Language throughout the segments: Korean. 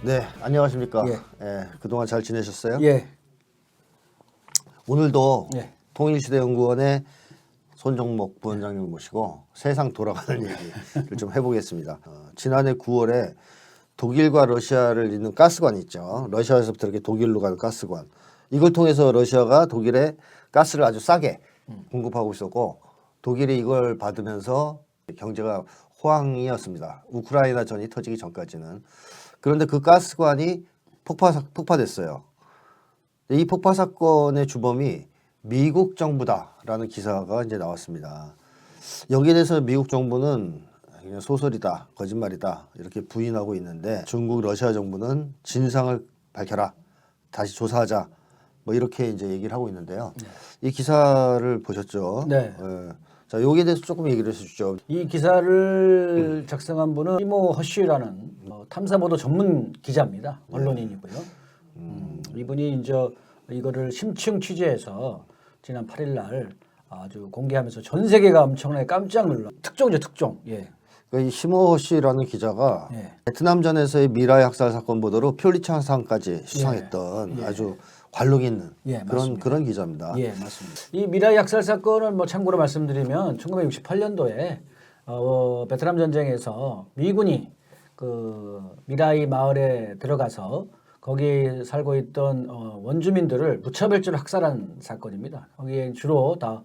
네, 안녕하십니까. 예. 예, 그동안 잘 지내셨어요? 예. 오늘도 예. 통일시대연구원의 손정목 부원장님을 모시고 세상 돌아가는 얘기를 좀 해보겠습니다. 지난해 9월에 독일과 러시아를 잇는 가스관이 있죠. 러시아에서부터 이렇게 독일로 가는 가스관. 이걸 통해서 러시아가 독일에 가스를 아주 싸게 공급하고 있었고 독일이 이걸 받으면서 경제가 호황이었습니다. 우크라이나 전이 터지기 전까지는. 그런데 그 가스관이 폭파됐어요. 이 폭파 사건의 주범이 미국 정부다라는 기사가 이제 나왔습니다. 여기에 대해서 미국 정부는 그냥 소설이다, 거짓말이다 이렇게 부인하고 있는데 중국, 러시아 정부는 진상을 밝혀라, 다시 조사하자 뭐 이렇게 이제 얘기를 하고 있는데요. 이 기사를 보셨죠? 네. 예. 자, 여기에 대해서 조금 얘기를 해주시죠. 이 기사를 작성한 분은 티모 허쉬라는 탐사보도 전문 기자입니다. 언론인이고요. 이분이 이제 이거를 심층 취재해서 지난 8일 날 아주 공개하면서 전 세계가 엄청나게 깜짝 놀라. 특종이죠, 특종. 예. 이 시모시라는 기자가 예. 베트남전에서의 미라의 학살 사건 보도로 퓰리처상까지 수상했던 예. 아주 관록 있는 예, 그런 기자입니다. 예, 맞습니다. 이 미라이 학살 사건은 뭐 참고로 말씀드리면 1968년도에 베트남 전쟁에서 미군이 그 미라이 마을에 들어가서 거기 살고 있던 원주민들을 무차별적으로 학살한 사건입니다. 거기에 주로 다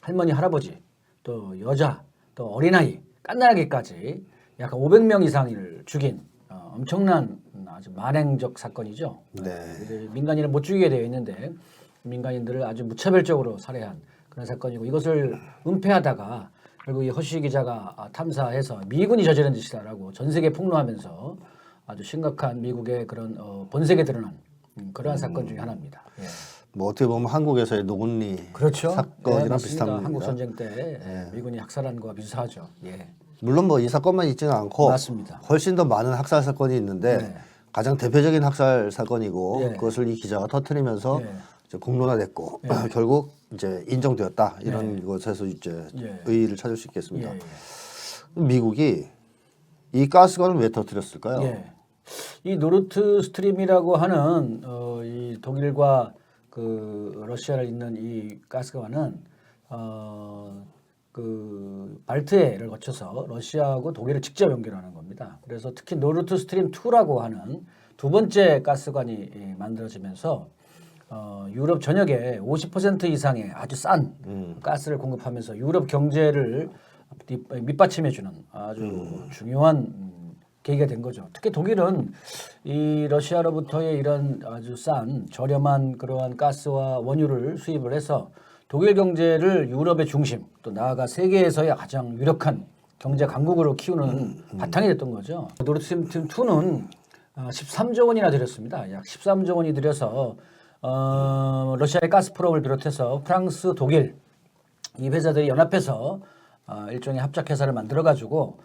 할머니, 할아버지, 또 여자, 또 어린아이, 깐난아기까지 약 500명 이상을 죽인 엄청난 아주 만행적 사건이죠. 네. 민간인을 못 죽이게 되어 있는데 민간인들을 아주 무차별적으로 살해한 그런 사건이고 이것을 은폐하다가 결국 이 허쉬 기자가 탐사해서 미군이 저지른 짓이다라고 전 세계에 폭로하면서 아주 심각한 미국의 그런 본색에 드러난 그러한 사건 중에 하나입니다. 예. 뭐 어떻게 보면 한국에서의 노군리 그렇죠. 사건이랑 네, 비슷한 겁니다. 한국 전쟁 때 미군이 학살한 거와 비슷하죠. 예. 물론 뭐 이 사건만 있지는 않고 맞습니다. 훨씬 더 많은 학살 사건이 있는데 네. 가장 대표적인 학살 사건이고 예. 그것을 이 기자가 터뜨리면서 예. 이제 공론화됐고 결국 이제 인정되었다 이런 것에서 이제 의의를 찾을 수 있겠습니다. 예. 미국이 이 가스관을 왜 터뜨렸을까요? 예. 이 노르트 스트림이라고 하는 이 독일과 그 러시아를 잇는 이 가스관은 그 발트해를 거쳐서 러시아하고 독일을 직접 연결하는 겁니다. 그래서 특히 노르트 스트림 2라고 하는 두 번째 가스관이 만들어지면서 유럽 전역에 50% 이상의 아주 싼 가스를 공급하면서 유럽 경제를 밑받침해주는 아주 중요한 계기가 된 거죠. 특히 독일은 이 러시아로부터의 이런 아주 싼 저렴한 그러한 가스와 원유를 수입을 해서 독일 경제를 유럽의 중심 또 나아가 세계에서의 가장 유력한 경제 강국으로 키우는 바탕이 됐던 거죠. 노르트 스트림 2는 13조 원이나 들였습니다. 약 13조 원이 들여서 러시아의 가스프롬을 비롯해서 프랑스, 독일 이 회사들이 연합해서 일종의 합작 회사를 만들어 가지고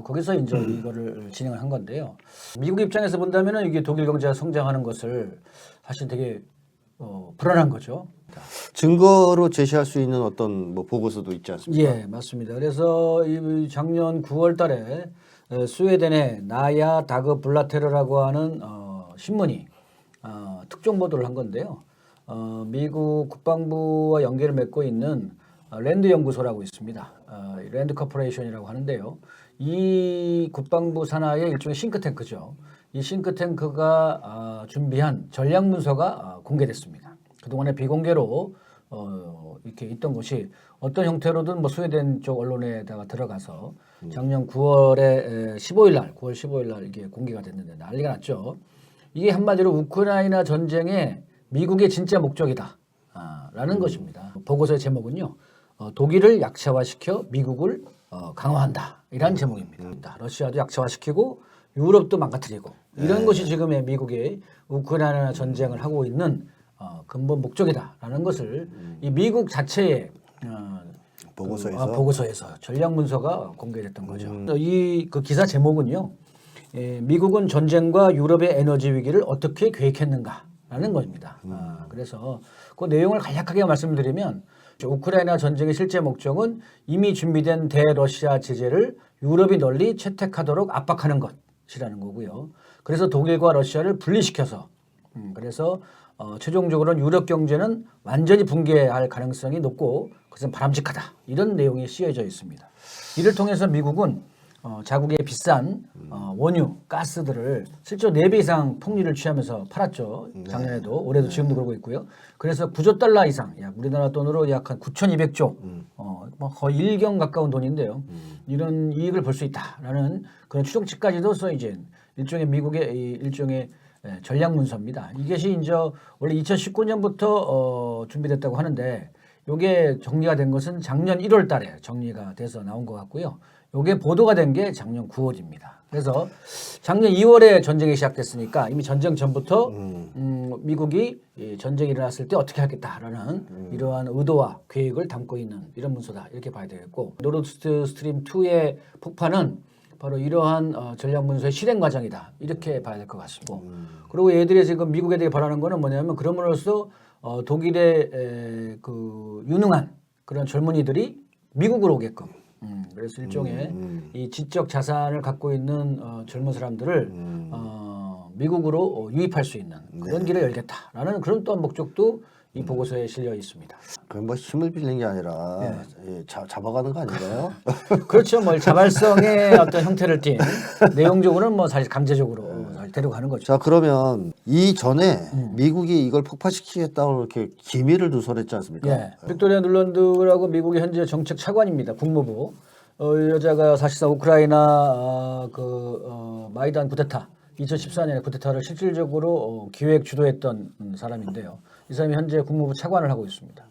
거기서 이제 이거를 진행을 한 건데요. 미국 입장에서 본다면은 이게 독일 경제가 성장하는 것을 사실 되게 불안한 거죠. 증거로 제시할 수 있는 어떤 뭐 보고서도 있지 않습니까? 예, 맞습니다. 그래서 이 작년 9월달에 스웨덴의 나야 다그 블라테르라고 하는 신문이 특종 보도를 한 건데요. 미국 국방부와 연계를 맺고 있는 랜드 연구소라고 있습니다. 랜드 커퍼레이션이라고 하는데요. 이 국방부 산하의 일종의 싱크탱크죠. 이 싱크탱크가 준비한 전략 문서가 공개됐습니다. 그동안에 비공개로 이렇게 있던 것이 어떤 형태로든 뭐 스웨덴 쪽 언론에다가 들어가서 작년 9월에 15일 날, 9월 15일 날 이게 공개가 됐는데 난리가 났죠. 이게 한마디로 우크라이나 전쟁의 미국의 진짜 목적이다. 라는 것입니다. 보고서의 제목은요. 독일을 약체화시켜 미국을 강화한다. 이런 제목입니다. 러시아도 약체화시키고 유럽도 망가뜨리고 이런 것이 지금의 미국의 우크라이나 전쟁을 하고 있는 근본 목적이다라는 것을 이 미국 자체의 보고서에서 전략 문서가 공개됐던 거죠. 이 그 기사 제목은요. 미국은 전쟁과 유럽의 에너지 위기를 어떻게 계획했는가라는 겁니다. 그래서 그 내용을 간략하게 말씀드리면 우크라이나 전쟁의 실제 목적은 이미 준비된 대러시아 제재를 유럽이 널리 채택하도록 압박하는 것. 것이라는 거고요. 그래서 독일과 러시아를 분리시켜서 그래서 최종적으로는 유럽 경제는 완전히 붕괴할 가능성이 높고 그것은 바람직하다. 이런 내용이 씌어져 있습니다. 이를 통해서 미국은 자국의 비싼 원유, 가스들을 실제로 4배 이상 폭리를 취하면서 팔았죠. 작년에도 올해도 지금도 그러고 있고요. 그래서 9조 달러 이상, 약 우리나라 돈으로 약 한 9,200조, 뭐 거의 1경 가까운 돈인데요. 이런 이익을 볼 수 있다라는 그런 추정치까지도 이제 일종의 미국의 일종의 전략 문서입니다. 이것이 이제 원래 2019년부터 준비됐다고 하는데 이게 정리가 된 것은 작년 1월 달에 정리가 돼서 나온 것 같고요. 이게 보도가 된 게 작년 9월입니다. 그래서 작년 2월에 전쟁이 시작됐으니까 이미 전쟁 전부터 미국이 전쟁이 일어났을 때 어떻게 하겠다라는 이러한 의도와 계획을 담고 있는 이런 문서다 이렇게 봐야 되겠고 노드 스트림 2의 폭파는 바로 이러한 전략 문서의 실행 과정이다 이렇게 봐야 될 것 같습니다. 그리고 얘들이 지금 미국에 대해 바라는 거는 뭐냐면 그럼으로써 독일의 그 유능한 그런 젊은이들이 미국으로 오게끔 그래서 일종의 이 지적 자산을 갖고 있는 젊은 사람들을 미국으로 유입할 수 있는 그런 길을 열겠다라는 그런 또한 목적도 이 보고서에 실려 있습니다. 그럼 뭐 힘을 빌린 게 아니라 예, 잡아가는 거 아닌가요? 그렇죠. 뭐 자발성의 어떤 형태를 띈 내용적으로는 뭐 사실 강제적으로 데려가는 거죠. 자 그러면 이전에 미국이 이걸 폭파시키겠다고 이렇게 기밀을 누설했지 않습니까? 예. 빅토리아 눌란드라고 미국의 현재 정책 차관입니다. 국무부. 이 여자가 사실상 우크라이나 마이단 쿠데타 2014년에 쿠데타를 실질적으로 기획 주도했던 사람인데요. 이 사람이 현재 국무부 차관을 하고 있습니다.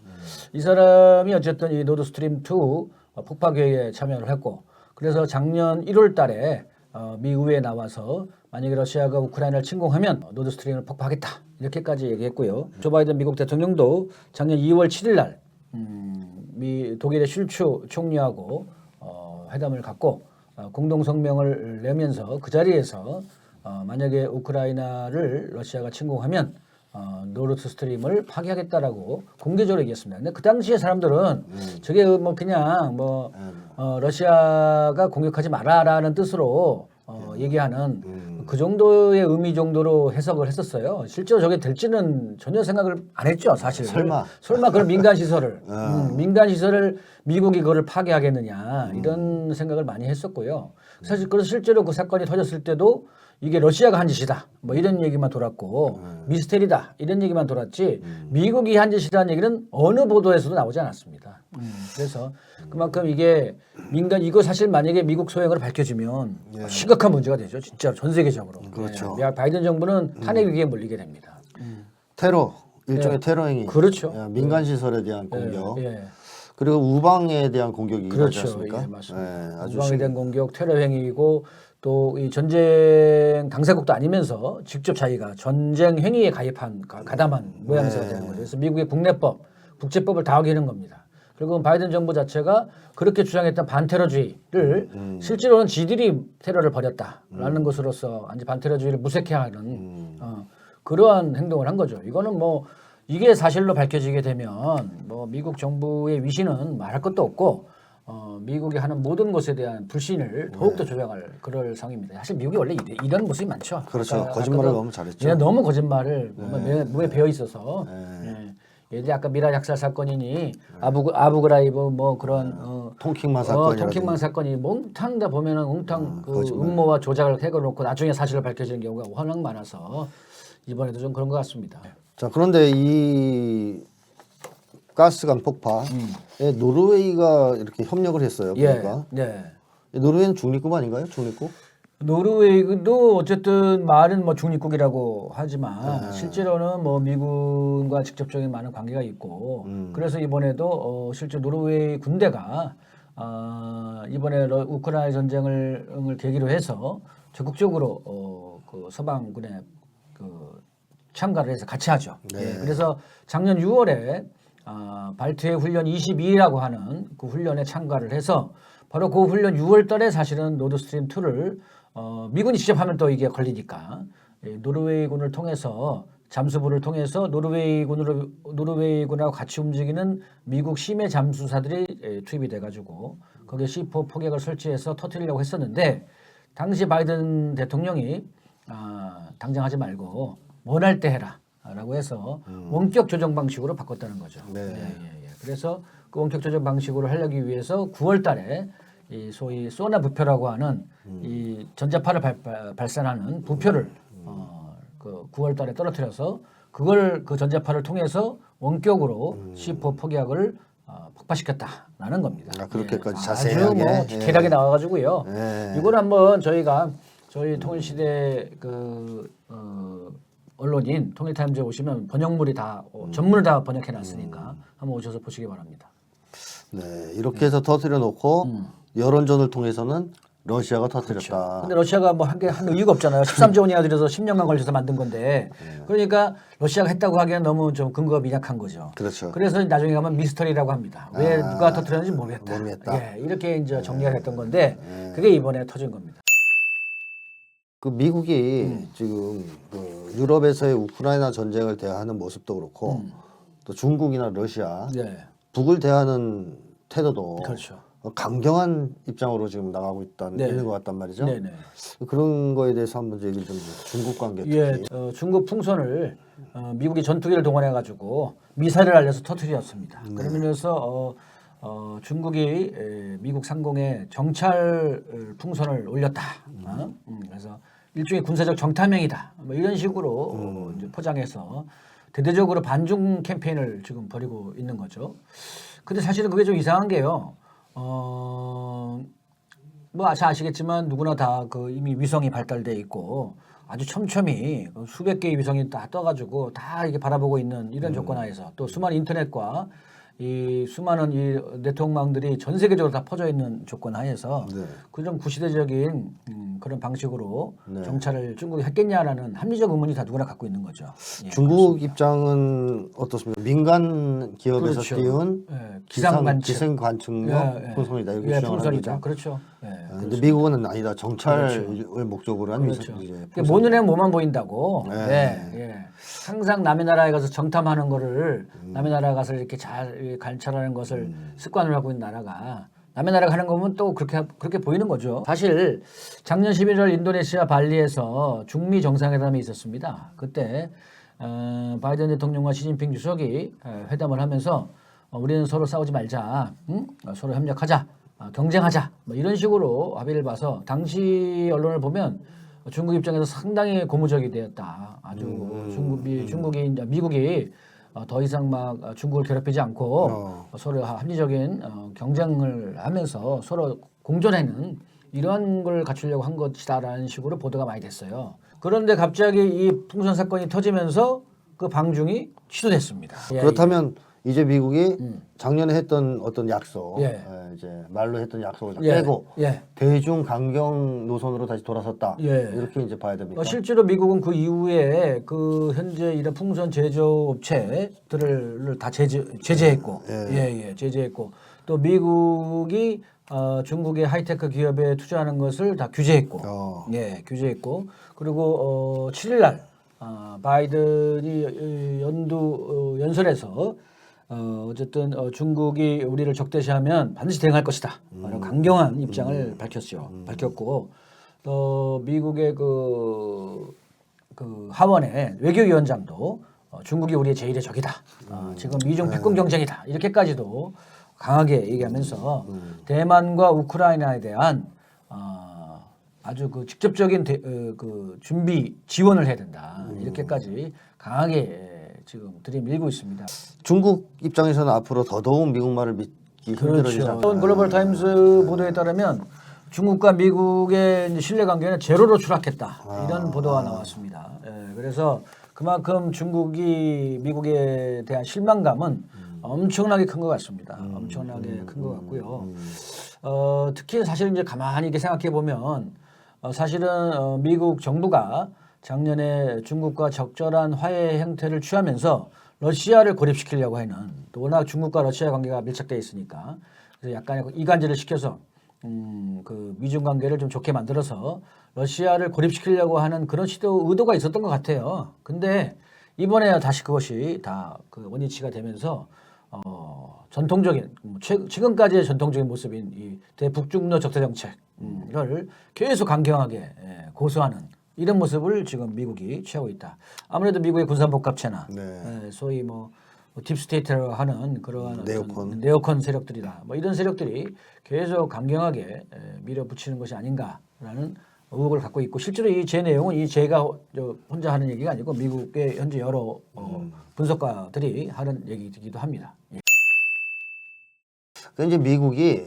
이 사람이 어쨌든 이 노드 스트림 2 폭파 계획에 참여를 했고 그래서 작년 1월 달에 미 의회에 나와서 만약에 러시아가 우크라이나를 침공하면 노드 스트림을 폭파하겠다 이렇게까지 얘기했고요. 조 바이든 미국 대통령도 작년 2월 7일 날 독일의 슐츠 총리하고 회담을 갖고 공동 성명을 내면서 그 자리에서 만약에 우크라이나를 러시아가 침공하면 노드 스트림을 파기하겠다라고 공개적으로 얘기했습니다. 근데 그 당시에 사람들은 저게 뭐 그냥 뭐 러시아가 공격하지 마라라는 뜻으로 얘기하는 그 정도의 의미 정도로 해석을 했었어요. 실제로 저게 될지는 전혀 생각을 안 했죠, 사실. 설마 그런 민간 시설을 미국이 그거를 파괴하겠느냐 이런 생각을 많이 했었고요. 사실 그래서 실제로 그 사건이 터졌을 때도 이게 러시아가 한 짓이다 뭐 이런 얘기만 돌았고 미스테리다 이런 얘기만 돌았지 미국이 한 짓이라는 얘기는 어느 보도에서도 나오지 않았습니다. 그래서 그만큼 이게 이거 사실 만약에 미국 소행으로 밝혀지면 심각한 문제가 되죠. 진짜 전 세계적으로. 그렇죠. 바이든 정부는 탄핵 위기에 몰리게 됩니다. 테러 일종의 테러 행위. 그렇죠. 민간 시설에 대한 공격. 예. 그리고 우방에 대한 공격이 그렇죠. 나지 않습니까? 예, 맞습니다. 아주 우방에 대한 공격, 테러 행위이고 또 이 전쟁 당사국도 아니면서 직접 자기가 전쟁 행위에 가담한 모양새가 되는 거죠. 그래서 미국의 국내법, 국제법을 다 어기는 겁니다. 그리고 바이든 정부 자체가 그렇게 주장했던 반테러주의를 실제로는 지들이 테러를 벌였다라는 것으로서 반테러주의를 무색해하는 그러한 행동을 한 거죠. 이거는 뭐 이게 사실로 밝혀지게 되면 뭐 미국 정부의 위신은 말할 것도 없고 미국이 하는 모든 것에 대한 불신을 더욱더 조장할 그럴 상황입니다. 사실 미국이 원래 이런 모습이 많죠. 그렇죠. 거짓말을 너무 잘했죠. 얘는 너무 거짓말을 몸에 배어 있어서 얘들이 아까 미라 학살 사건이니 아부그라이브 뭐 그런 통킹만 사건이 통킹만 사건이 몽탕 다 보면은 몽탕 그 음모와 조작을 해놓고 나중에 사실을 밝혀지는 경우가 워낙 많아서 이번에도 좀 그런 것 같습니다. 자 그런데 이 가스관 폭파에 노르웨이가 이렇게 협력을 했어요. 보니까. 노르웨이는 중립국 아닌가요? 중립국? 노르웨이도 어쨌든 말은 뭐 중립국이라고 하지만 실제로는 뭐 미국과 직접적인 많은 관계가 있고 그래서 이번에도 실제 노르웨이 군대가 이번에 우크라이나 전쟁을 계기로 해서 적극적으로 그 서방군에 그 참가를 해서 같이 하죠. 그래서 작년 6월에 발트해 훈련 22라고 하는 그 훈련에 참가를 해서 바로 그 훈련 6월 달에 사실은 노드 스트림 2를 미군이 직접 하면 또 이게 걸리니까 노르웨이군을 통해서 잠수부를 통해서 노르웨이군하고 같이 움직이는 미국 심해 잠수사들이 투입이 돼가지고 거기에 C4 포격을 설치해서 터뜨리려고 했었는데 당시 바이든 대통령이 당장 하지 말고 원할 때 해라라고 해서 원격 조정 방식으로 바꿨다는 거죠. 네. 그래서 그 원격 조정 방식으로 하려기 위해서 9월달에 이 소위 소나 부표라고 하는 이 전자파를 발산하는 부표를 그 9월달에 떨어뜨려서 그걸 그 전자파를 통해서 원격으로 C4 포기약을 폭파시켰다라는 겁니다. 그렇게까지 자세하게 아주 뭐 디테일하게 나와가지고요. 이걸 한번 저희 통일시대 언론인 통일타임즈에 오시면 번역물이 다 전문을 다 번역해놨으니까 한번 오셔서 보시기 바랍니다. 네, 이렇게 해서 터뜨려 놓고 여론전을 통해서는 러시아가 터뜨렸다. 그렇죠. 근데 러시아가 뭐 한 이유가 없잖아요. 13조 원이나 들여서 10년간 걸려서 만든 건데, 그러니까 러시아가 했다고 하기에는 너무 좀 근거가 미약한 거죠. 그렇죠. 그래서 나중에 가면 미스터리라고 합니다. 왜 누가 터뜨렸는지 모르겠다. 예, 이렇게 이제 정리를 했던 건데, 그게 이번에 터진 겁니다. 그 미국이 지금 그 유럽에서의 우크라이나 전쟁을 대하는 모습도 그렇고 또 중국이나 러시아, 네, 북을 대하는 태도도 그렇죠. 강경한 입장으로 지금 나가고 네. 있는 것 같단 말이죠. 네네. 그런 거에 대해서 한번 얘기를 좀 중국 관계 특히. 예, 중국 풍선을 미국이 전투기를 동원해 가지고 미사일을 알려서 터뜨렸습니다. 그러면서 중국이 미국 상공에 정찰 풍선을 올렸다. 그래서 일종의 군사적 정탐행이다. 뭐 이런 식으로 이제 포장해서 대대적으로 반중 캠페인을 지금 벌이고 있는 거죠. 근데 사실은 그게 좀 이상한 게요. 뭐 아시겠지만 누구나 다 그 이미 위성이 발달돼 있고 아주 촘촘히 수백 개의 위성이 다 떠가지고 다 이게 바라보고 있는 이런 조건 하에서 또 수많은 인터넷과 이 수많은 이 네트워크망들이 전 세계적으로 다 퍼져 있는 조건 하에서 그런 구시대적인 그런 방식으로 정찰을 중국이 했겠냐라는 합리적 의문이 다 누구나 갖고 있는 거죠. 예, 중국 그렇습니다. 입장은 어떻습니까? 민간 기업에서 그렇죠. 띄운 기생 관측용 풍선이다 이렇게 주장을 풍선이죠. 합니다. 그렇죠. 근데 미국은 아니다. 정찰을 목적으로 한 그렇죠. 이제 모 눈에 뭐만 보인다고. 네. 항상 남의 나라에 가서 정탐하는 거를 남의 나라에 가서 이렇게 잘 관찰하는 것을 습관으로 하고 있는 나라가 남의 나라가 하는 거면 또 그렇게 보이는 거죠. 사실 작년 11월 인도네시아 발리에서 중미 정상회담이 있었습니다. 그때 바이든 대통령과 시진핑 주석이 회담을 하면서 우리는 서로 싸우지 말자, 서로 협력하자, 경쟁하자, 뭐 이런 식으로 합의를 봐서 당시 언론을 보면 중국 입장에서 상당히 고무적이 되었다. 아주 미국이 더 이상 막 중국을 괴롭히지 않고 서로 합리적인 경쟁을 하면서 서로 공존하는 이러한 걸 갖추려고 한 것이다라는 식으로 보도가 많이 됐어요. 그런데 갑자기 이 풍선 사건이 터지면서 그 방중이 취소됐습니다. 그렇다면 이제 미국이 작년에 했던 어떤 약속, 이제 말로 했던 약속을 다 빼고 대중 강경 노선으로 다시 돌아섰다. 이렇게 이제 봐야 됩니까? 실제로 미국은 그 이후에 그 현재 이런 풍선 제조업체들을 다 제재했고, 제재했고 또 미국이 중국의 하이테크 기업에 투자하는 것을 다 규제했고, 규제했고 그리고 7일날 바이든이 연설에서 어쨌든 중국이 우리를 적대시하면 반드시 대응할 것이다. 라는 강경한 입장을 밝혔고 또 미국의 그 하원의 외교위원장도 중국이 우리의 제1의 적이다. 지금 미중 패권 경쟁이다. 이렇게까지도 강하게 얘기하면서 대만과 우크라이나에 대한 아주 그 직접적인 그 준비 지원을 해야 된다. 이렇게까지 강하게 지금 들이밀고 있습니다. 중국 입장에서는 앞으로 더더욱 미국 말을 믿기 힘들어지지 않을까. 글로벌 타임스 보도에 따르면 중국과 미국의 신뢰 관계는 제로로 추락했다. 이런 보도가 나왔습니다. 그래서 그만큼 중국이 미국에 대한 실망감은 엄청나게 큰 것 같습니다. 엄청나게 큰 것 같고요. 특히 사실 이제 가만히 이렇게 생각해 보면 사실은 미국 정부가 작년에 중국과 적절한 화해 형태를 취하면서 러시아를 고립시키려고 하는 또 워낙 중국과 러시아 관계가 밀착되어 있으니까 그래서 약간의 이간질을 시켜서 그 미중 관계를 좀 좋게 만들어서 러시아를 고립시키려고 하는 그런 의도가 있었던 것 같아요. 근데 이번에 다시 그것이 다 그 원위치가 되면서 전통적인 최근까지의 전통적인 모습인 이 대북중러 적대 정책 를 계속 강경하게 고수하는 이런 모습을 지금 미국이 취하고 있다. 아무래도 미국의 군사복합체나 소위 뭐 딥스테이트라고 하는 그러한 네오콘 세력들이다. 뭐 이런 세력들이 계속 강경하게 밀어붙이는 것이 아닌가라는 의혹을 갖고 있고 실제로 이 제 내용은 이 제가 혼자 하는 얘기가 아니고 미국의 현재 여러 분석가들이 하는 얘기이기도 합니다. 그러니까 이제 미국이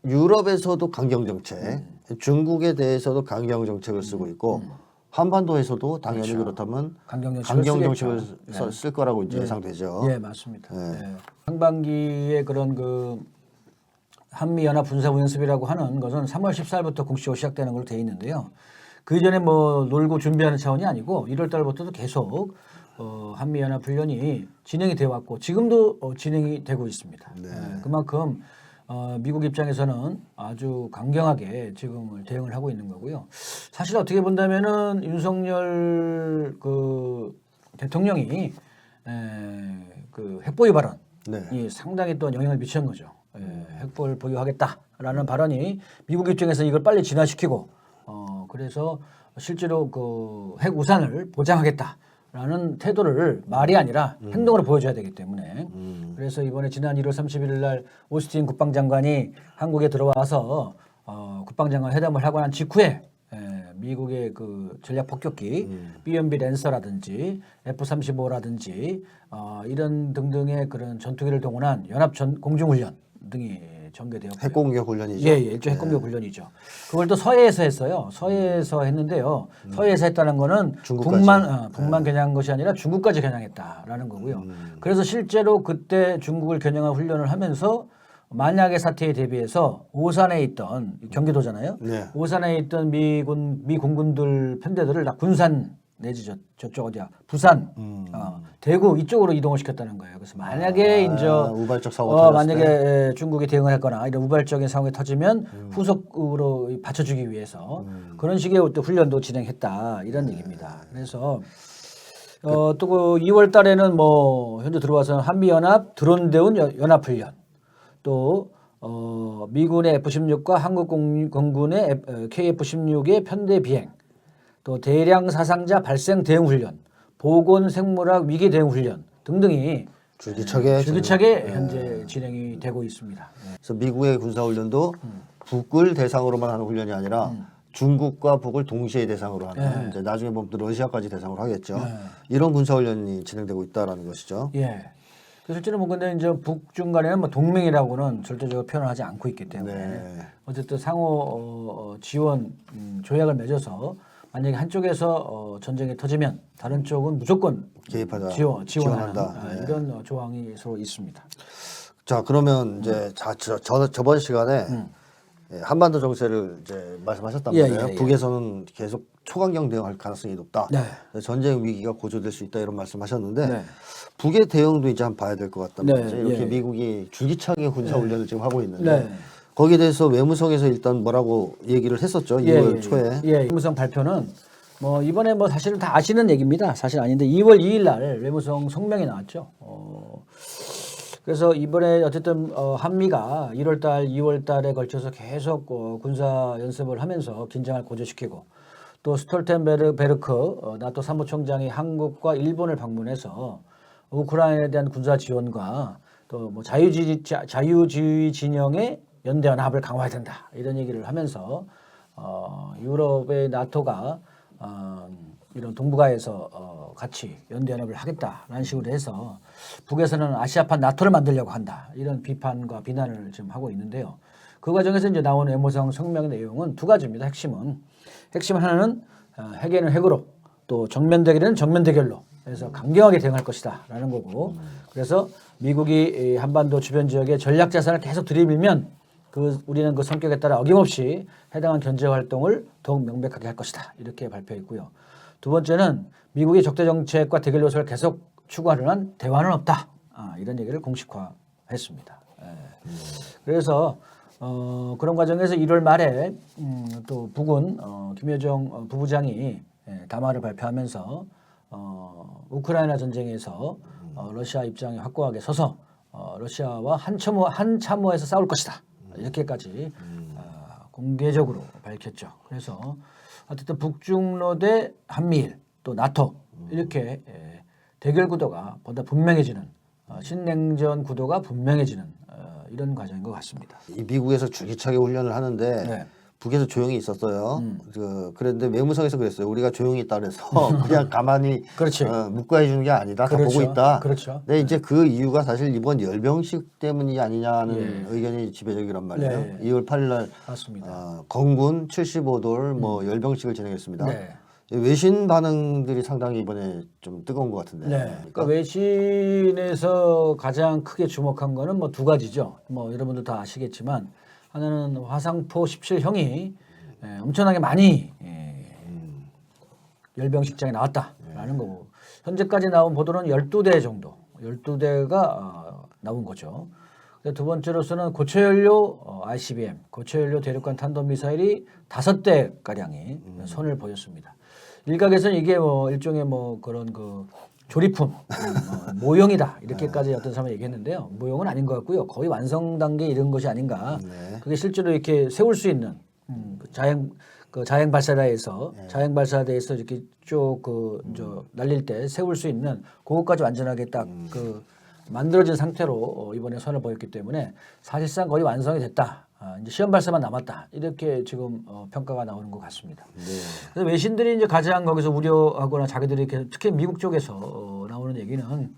유럽에서도 강경 정책, 중국에 대해서도 강경 정책을 쓰고 있고 한반도에서도 당연히 그렇다면 강경 정책을 쓸 거라고 이제 예상되죠. 예, 맞습니다. 상반기에 그런 그 한미 연합 군사 훈련습이라고 하는 것은 3월 14일부터 공식적으로 시작되는 걸로 되어 있는데요. 그 전에 뭐 놀고 준비하는 차원이 아니고 1월 달부터도 계속 한미 연합 훈련이 진행이 되어 왔고 지금도 진행이 되고 있습니다. 그만큼 미국 입장에서는 아주 강경하게 지금 대응을 하고 있는 거고요. 사실 어떻게 본다면은 윤석열 그 대통령이 그 핵보유 발언이 상당히 또 영향을 미친 거죠. 핵보유를 보유하겠다라는 발언이 미국 입장에서 이걸 빨리 진화시키고 그래서 실제로 그 핵 우산을 보장하겠다라는 태도를 말이 아니라 행동으로 보여줘야 되기 때문에 그래서 이번에 지난 1월 31일 날 오스틴 국방장관이 한국에 들어와서 국방장관 회담을 하고 난 직후에 미국의 그 전략 폭격기 B-1B 랜서라든지 F-35라든지 이런 등등의 그런 전투기를 동원한 연합 공중훈련 등이 전개되었고요. 핵공격 훈련이죠. 예, 일종 핵공격 훈련이죠. 그걸 또 서해에서 했어요. 서해에서 했는데요. 서해에서 했다는 거는 북만 겨냥한 것이 아니라 중국까지 겨냥했다라는 거고요. 그래서 실제로 그때 중국을 겨냥한 훈련을 하면서 만약의 사태에 대비해서 오산에 있던 경기도잖아요. 오산에 있던 미 공군들 편대들을 다 군산 내지 저쪽 어디야 부산, 대구 이쪽으로 이동을 시켰다는 거예요. 그래서 만약에 이제 우발적 사고가 만약에 중국이 대응을 했거나 이런 우발적인 상황이 터지면 후속으로 받쳐주기 위해서 그런 식의 또 훈련도 진행했다 이런 얘기입니다. 그래서 또 그 2월 달에는 뭐 현재 들어와서 한미 연합 드론 대운 연합 훈련 또 미군의 F-16과 한국 공군의 KF-16의 편대 비행 또 대량 사상자 발생 대응 훈련, 보건 생물학 위기 대응 훈련 등등이 줄기차게 현재 진행이 되고 있습니다. 그래서 미국의 군사 훈련도 북을 대상으로만 하는 훈련이 아니라 중국과 북을 동시에 대상으로 하는 이제 나중에 보면 또 러시아까지 대상으로 하겠죠. 이런 군사 훈련이 진행되고 있다라는 것이죠. 예. 실제로 뭐 근데 이제 북중 간에는 뭐 동맹이라고는 절대적으로 표현을 하지 않고 있기 때문에 어쨌든 상호 지원 조약을 맺어서 만약에 한쪽에서 전쟁이 터지면 다른 쪽은 무조건 개입하자, 지원한다. 이런 조항이 서로 있습니다. 자 그러면 이제 저번 시간에 한반도 정세를 이제 말씀하셨단 말이에요. 북에서는 계속 초강경 대응할 가능성이 높다. 전쟁 위기가 고조될 수 있다 이런 말씀하셨는데 북의 대응도 이제 한번 봐야 될 것 같단 말이죠. 이렇게 미국이 줄기차게 군사 훈련을 지금 하고 있는데 거기에 대해서 외무성에서 일단 뭐라고 얘기를 했었죠. 2월 초에. 외무성 발표는 뭐 이번에 뭐 사실은 다 아시는 얘기입니다. 사실 아닌데 2월 2일 날 외무성 성명이 나왔죠. 그래서 이번에 어쨌든 한미가 1월 달, 2월 달에 걸쳐서 계속 군사 연습을 하면서 긴장을 고조시키고 또 스톨텐베르크 나토 사무총장이 한국과 일본을 방문해서 우크라이나에 대한 군사 지원과 또 뭐 자유주의 진영의 연대 연합을 강화해야 된다 이런 얘기를 하면서 유럽의 나토가 이런 동북아에서 같이 연대 연합을 하겠다라는 식으로 해서 북에서는 아시아판 나토를 만들려고 한다 이런 비판과 비난을 지금 하고 있는데요. 그 과정에서 이제 나온 외무성 성명의 내용은 두 가지입니다. 핵심 하나는 핵에는 핵으로 또 정면 대결에는 정면 대결로 그래서 강경하게 대응할 것이다라는 거고 그래서 미국이 한반도 주변 지역에 전략 자산을 계속 들이밀면 우리는 그 성격에 따라 어김없이 해당한 견제 활동을 더욱 명백하게 할 것이다. 이렇게 발표했고요. 두 번째는 미국이 적대 정책과 대결 요소를 계속 추구하는 한 대화는 없다. 이런 얘기를 공식화했습니다. 그래서 그런 과정에서 1월 말에 또 북은 김여정 부부장이 담화를 발표하면서 우크라이나 전쟁에서 러시아 입장이 확고하게 서서 러시아와 한 참호에서 싸울 것이다. 이렇게까지 공개적으로 밝혔죠. 그래서 어쨌든 북중로 대 한미일 또 나토 이렇게 대결 구도가 보다 분명해지는 신냉전 구도가 분명해지는 이런 과정인 것 같습니다. 이 미국에서 줄기차게 훈련을 하는데 네. 북에서 조용히 있었어요. 그런데 외무성에서 그랬어요. 우리가 조용히 있다 그래서 그냥 가만히 그렇지. 묵과해 주는 게 아니다. 다 그렇죠. 보고 있다. 그렇죠. 근데 이제 그 이유가 사실 이번 열병식 때문이 아니냐는 예. 의견이 지배적이란 말이에요. 네. 2월 8일 날 맞습니다. 건군 75돌 뭐 열병식을 진행했습니다. 네. 외신 반응들이 상당히 이번에 좀 뜨거운 것 같은데. 네. 그러니까 외신에서 가장 크게 주목한 거는 뭐 두 가지죠. 뭐 여러분들 다 아시겠지만 하나는 화상포 17형이 엄청나게 많이 열병식장에 나왔다라는 거고 현재까지 나온 보도는 12대 정도, 12대가 나온 거죠. 두 번째로서는 고체연료 ICBM, 고체연료 대륙간 탄도미사일이 5대 가량이 선을 보였습니다. 일각에서는 이게 뭐 일종의 뭐 그런 그 조리품, 모형이다 이렇게까지 어떤 사람이 얘기했는데요. 모형은 아닌 것 같고요. 거의 완성 단계 이런 것이 아닌가. 네. 그게 실제로 이렇게 세울 수 있는 자행 발사대에서 자행 발사대에서 이렇게 쭉 날릴 때 세울 수 있는 그것까지 완전하게 딱 그 만들어진 상태로 이번에 선을 보였기 때문에 사실상 거의 완성이 됐다. 이제 시험 발사만 남았다. 이렇게 지금 평가가 나오는 것 같습니다. 네. 그래서 외신들이 이제 가장 거기서 우려하거나 자기들이 이렇게 특히 미국 쪽에서 나오는 얘기는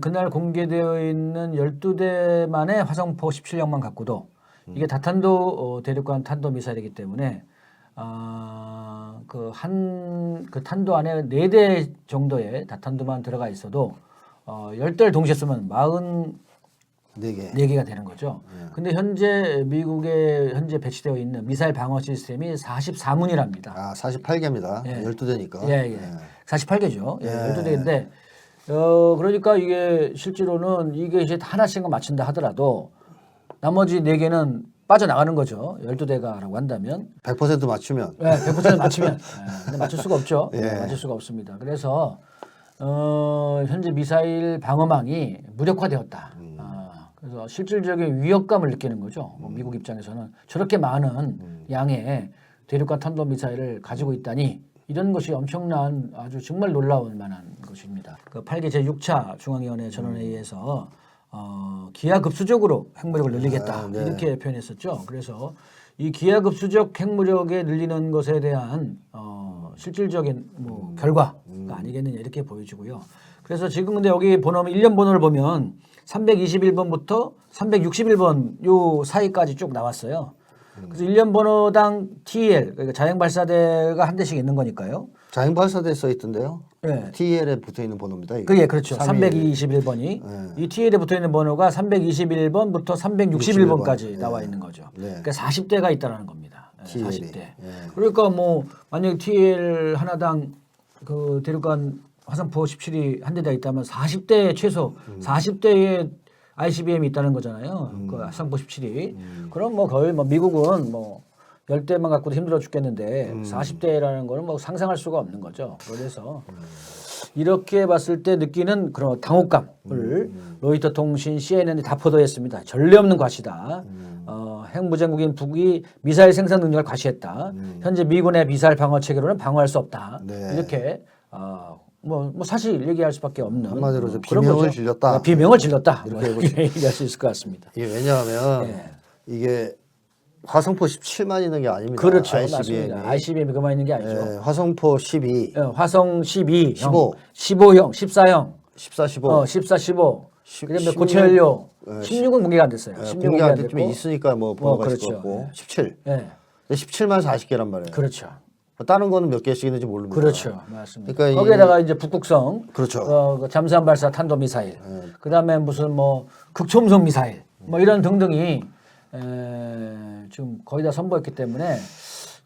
그날 공개되어 있는 12대만의 화성포 17형만 갖고도 이게 다탄도 대륙간 탄도 미사일이기 때문에 그 탄도 안에 4대 정도의 다탄도만 들어가 있어도 10대를 동시에 쓰면 44개가 되는 거죠. 근데 현재 미국에 현재 배치되어 있는 미사일 방어 시스템이 44문이랍니다. 48개입니다. 예. 12대니까. 예. 48개죠. 예. 12대인데 그러니까 이게 실제로는 이게 이제 하나씩만 맞춘다 하더라도 나머지 4개는 빠져나가는 거죠. 12대가라고 한다면 100% 맞추면. 네, 100% 맞추면 근데 맞출 수가 없죠. 예. 맞출 수가 없습니다. 그래서 현재 미사일 방어망이 무력화되었다. 그래서 실질적인 위협감을 느끼는 거죠. 미국 입장에서는 저렇게 많은 양의 대륙간 탄도 미사일을 가지고 있다니 이런 것이 엄청난 아주 정말 놀라울 만한 것입니다. 그 8개 제6차 중앙위원회 전원회의에서 기하급수적으로 핵무력을 늘리겠다 네. 이렇게 표현했었죠. 그래서 이 기하급수적 핵무력에 늘리는 것에 대한 실질적인 뭐 결과가 아니겠느냐 이렇게 보여지고요. 그래서 지금 근데 여기 번호 1년 번호를 보면 321번부터 361번 요 사이까지 쭉 나왔어요. 그래서 1년 번호당 TEL 그러니까 자행 발사대가 한 대씩 있는 거니까요. 자행 발사대 써 있던데요. 네. TL에 붙어 있는 번호입니다. 이게. 그게 그렇죠. 321. 321번이 이 TL에 붙어 있는 번호가 321번부터 361번까지 나와 있는 거죠. 네. 그러니까 40대가 있다라는 겁니다. TL 이. 40대. 예. 그러니까 뭐 만약에 TL 하나당 그 대륙간 화성포 17이 한 대가 있다면 40대 최소 40대의 ICBM이 있다는 거잖아요. 그 화성포 17이. 그럼 뭐 거의 뭐 미국은 뭐 10대만 갖고도 힘들어 죽겠는데 40대라는 거는 뭐 상상할 수가 없는 거죠. 그래서 이렇게 봤을 때 느끼는 그런 당혹감을 로이터 통신 CNN이 다 보도했습니다. 전례 없는 과시다. 핵무장국인 북이 미사일 생산 능력을 과시했다. 현재 미군의 미사일 방어 체계로는 방어할 수 없다. 네. 이렇게 뭐 사실 얘기할 수밖에 없는 한마디로 좀 그런 비명을 거죠. 질렀다. 비명을 질렀다. 이렇게 이렇게 얘기할 수 있을 것 같습니다. 이게 왜냐하면 예. 이게 화성포 17만 있는 게 아닙니다. 그렇죠. ICBM 이. 맞습니다. ICBM이 그만 있는 게 아니죠. 예, 화성포 12, 화성 12, 15. 15형, 14형, 14, 15. 14, 15. 그다음에 16. 고체연료. 예, 16은 공개가 안 됐어요. 16은 공개 안 됐고. 됐지만 있으니까 뭐 번호가 있을 것 그렇죠. 같고 17. 예. 17만 40개란 말이에요. 그렇죠. 다른 거는 몇 개씩 있는지 모릅니다. 그렇죠. 맞습니다. 그러니까 거기에다가 이제 북극성, 그렇죠. 그 잠수함 발사 탄도 미사일, 그다음에 무슨 뭐 극초음속 미사일, 뭐 이런 등등이 지금 거의 다 선보였기 때문에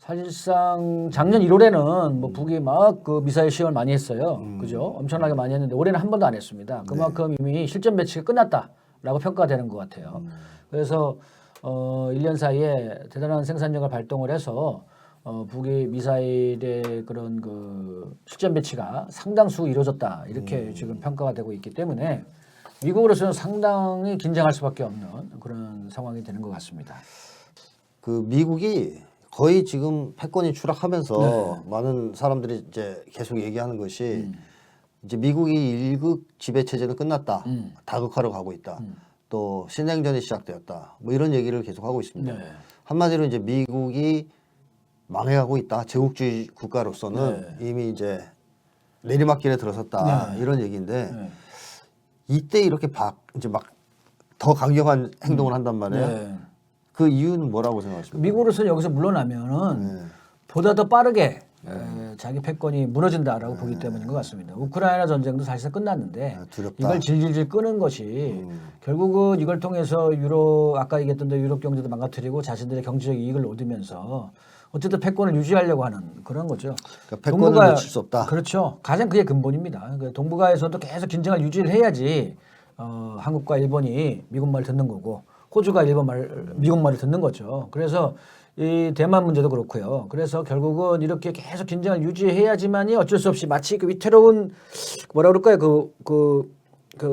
사실상 작년 1월에는 뭐 북이 막 그 미사일 시험을 많이 했어요. 그죠? 엄청나게 많이 했는데 올해는 한 번도 안 했습니다. 그만큼 이미 실전 배치가 끝났다라고 평가가 되는 것 같아요. 그래서 1년 사이에 대단한 생산력을 발동을 해서 북이 미사일의 그런 그 실전 배치가 상당수 이루어졌다 이렇게 지금 평가가 되고 있기 때문에 미국으로서는 상당히 긴장할 수밖에 없는 그런 상황이 되는 것 같습니다. 그 미국이 거의 지금 패권이 추락하면서 네. 많은 사람들이 이제 계속 얘기하는 것이 이제 미국이 일극 지배 체제는 끝났다. 다극화로 가고 있다. 또 신냉전이 시작되었다. 뭐 이런 얘기를 계속 하고 있습니다. 네. 한마디로 이제 미국이 망해가고 있다. 제국주의 국가로서는 이미 이제 내리막길에 들어섰다. 이런 얘기인데 네. 이때 이렇게 이제 막 더 강경한 행동을 한단 말이에요. 네. 그 이유는 뭐라고 생각하십니까? 미국으로서는 여기서 물러나면은 보다 더 빠르게 자기 패권이 무너진다라고 보기 때문인 것 같습니다. 우크라이나 전쟁도 사실상 끝났는데 두렵다. 이걸 질질질 끄는 것이 결국은 이걸 통해서 아까 얘기했던 대로 유럽 경제도 망가뜨리고 자신들의 경제적 이익을 얻으면서 어쨌든 패권을 유지하려고 하는 그런 거죠. 그러니까 패권을 놓칠 수 없다. 그렇죠. 가장 그게 근본입니다. 동북아에서도 계속 긴장을 유지를 해야지 한국과 일본이 미국 말을 듣는 거고 호주가 미국 말을 듣는 거죠. 그래서 이 대만 문제도 그렇고요. 그래서 결국은 이렇게 계속 긴장을 유지해야지만이 어쩔 수 없이 마치 그 위태로운 뭐라 그럴까요? 그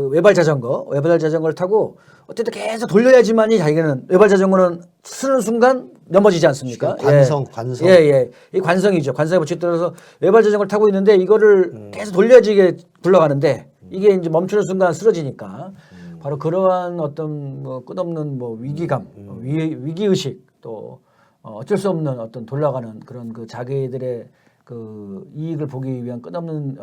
외발 자전거를 타고 어쨌든 계속 돌려야지만이 자기는 외발 자전거는 쓰는 순간 넘어지지 않습니까? 관성. 예. 이 관성이죠. 관성에 붙여 따라서 외발 자전거를 타고 있는데 이거를 계속 돌려야지 이게 굴러가는데 이게 이제 멈추는 순간 쓰러지니까 바로 그러한 어떤 뭐 끝없는 뭐 위기감, 위기 의식 또 어쩔 수 없는 어떤 돌아가는 그런 그 자기들의 그 이익을 보기 위한 끝없는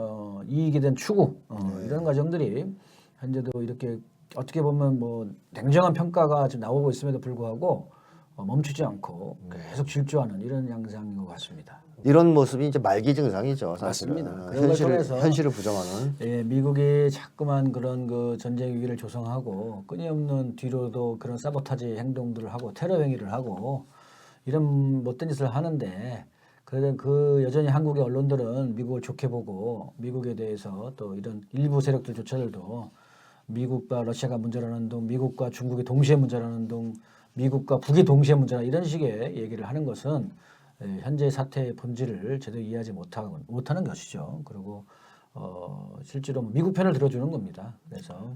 이익에 대한 추구 이런 과정들이 현재도 이렇게 어떻게 보면 뭐 냉정한 평가가 지금 나오고 있음에도 불구하고 멈추지 않고 계속 질주하는 이런 양상인 것 같습니다. 이런 모습이 이제 말기 증상이죠. 사실은. 맞습니다. 그런 걸 통해서 현실을 부정하는. 예, 미국이 자꾸만 그런 그 전쟁 위기를 조성하고 끊임없는 뒤로도 그런 사보타지 행동들을 하고 테러 행위를 하고 이런 못된 짓을 하는데 그 여전히 한국의 언론들은 미국을 좋게 보고 미국에 대해서 또 이런 일부 세력들조차도 미국과 러시아가 문제라는 둥, 미국과 중국이 동시에 문제라는 둥, 미국과 북이 동시에 문제라 이런 식의 얘기를 하는 것은 현재 사태의 본질을 제대로 이해하지 못하는 것이죠. 그리고 실제로 미국 편을 들어주는 겁니다. 그래서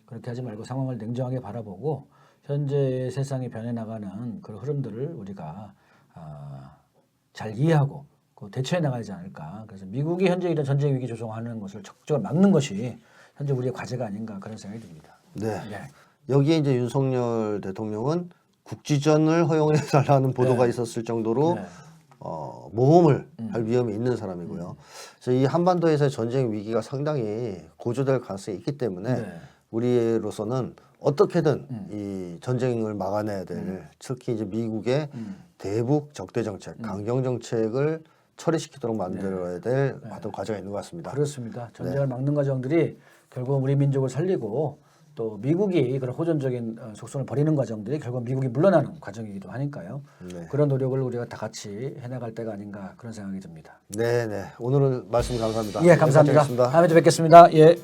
그렇게 하지 말고 상황을 냉정하게 바라보고 현재 세상이 변해나가는 그런 흐름들을 우리가 잘 이해하고 대처해 나가지 않을까. 그래서 미국이 현재 이런 전쟁 위기 조성하는 것을 적극적으로 막는 것이 현재 우리의 과제가 아닌가 그런 생각이 듭니다. 네. 예. 여기에 이제 윤석열 대통령은 국지전을 허용해 달라는 보도가 있었을 정도로 모험을 할 위험이 있는 사람이고요. 그래서 이 한반도에서의 전쟁 위기가 상당히 고조될 가능성이 있기 때문에 우리로서는 어떻게든 이 전쟁을 막아내야 될 특히 이제 미국의 대북 적대 정책, 강경 정책을 처리시키도록 만들어야 될 어떤 과정이 있는 것 같습니다. 그렇습니다. 전쟁을 막는 과정들이 결국 우리 민족을 살리고 또 미국이 그런 호전적인 속성을 버리는 과정들이 결국 미국이 물러나는 과정이기도 하니까요. 그런 노력을 우리가 다 같이 해나갈 때가 아닌가 그런 생각이 듭니다. 네네. 오늘은 말씀 감사합니다. 예, 감사합니다. 뵙겠습니다. 다음에 또 뵙겠습니다. 예.